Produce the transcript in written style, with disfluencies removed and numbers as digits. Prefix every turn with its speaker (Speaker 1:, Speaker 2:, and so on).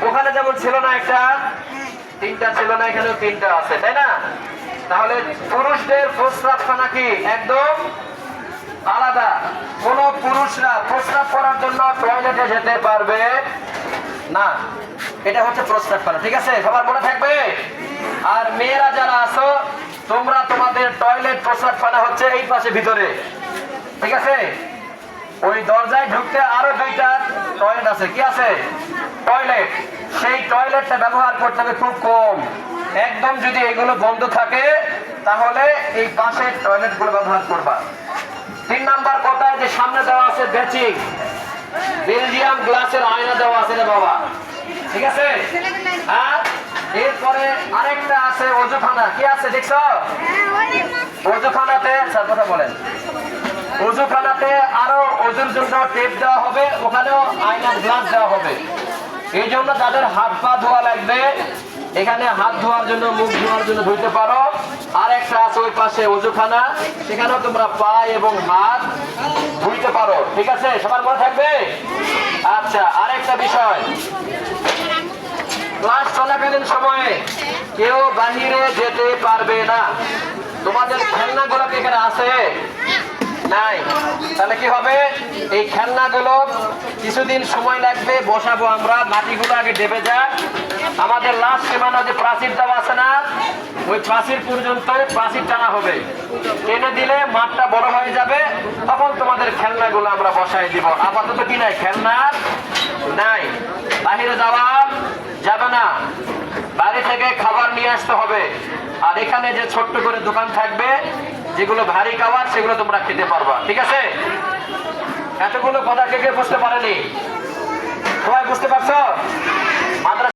Speaker 1: ওখানে যেমন ছিল না একটা, তিনটা ছিল না, এখানেও তিনটা আছে, তাই না? তাহলে পুরুষদের প্রস্রাবখানা কি একদম আলাদা। কোন পুরুষরা প্রস্রাব করার জন্য টয়লেটে যেতে পারবে না। এটা হচ্ছে প্রস্রাবখানা, ঠিক আছে? সবার মনে থাকবে। আর মেয়েরা যারা আছো, তোমরা তোমাদের টয়লেট প্রস্রাবখানা হচ্ছে এই পাশে ভিতরে, ঠিক আছে? ওই দরজায় ঢুকতে আরো দুইটা টয়লেট আছে। কি আছে? টয়লেট। সেই টয়লেটটা ব্যবহার করতে হবে খুব কম। একদম যদি এগুলো বন্ধ থাকে তাহলে এই পাশের টয়লেট গুলো ব্যবহার করবা। 3 নাম্বার কথায় যে সামনে দেওয়া আছে বেচিং, বেলজিয়াম গ্লাসের আয়না দেওয়া আছে রে বাবা, ঠিক আছে? হ্যাঁ, এরপরে আরেকটা আছে ওজুখানা। কি আছে দেখছো? ওজুখানাতে স্যার কথা বলেন। ওজুখানাতে আরো ওজুর জন্য টেপ দেওয়া হবে, ওখানেও আয়নার গ্লাস দেওয়া হবে। এই জন্য যাদের হাত পা ধোয়া লাগবে, এখানে হাত ধোয়ার জন্য, মুখ ধোয়ার জন্য ধুইতে পারো। আর একটা আছে ওই পাশে ওজুখানা, সেখানেও তোমরা পা এবং হাত ধুইতে পারো, ঠিক আছে? সবার মনে থাকবে। আচ্ছা, আরেকটা বিষয়, ক্লাস চলাকালীন সময়ে কেউ বাহিরে যেতে পারবে না। তোমাদের খেলনাগুলো কি এখানে আছে? নাই। তাহলে কি হবে? এই খেলনাগুলো কিছুদিন সময় লাগবে, বসাবো আমরা, মাটিগুলো আগে দেবে যাক। আমাদের লাস্ট সীমানা যে প্রাচীর দেওয়া আছে না, ওই প্রাচীর পর্যন্ত প্রাচীর টানা হবে। টেনে দিলে মাঠটা বড় হয়ে যাবে, তখন তোমাদের খেলনাগুলো আমরা বসাই দিব। আপাতত কি নাই? খেলনা নাই। বাহিরে যাওয়া যাবে না, বাড়ি থেকে খাবার নিয়ে আসতে হবে। আর এখানে যে ছোট্ট করে দোকান থাকবে, যেগুলো ভারী খাবার সেগুলো তোমরা খেতে পারবা, ঠিক আছে? এতগুলো কথা কে কে বুঝতে পারেনি? সবাই বুঝতে পারছো?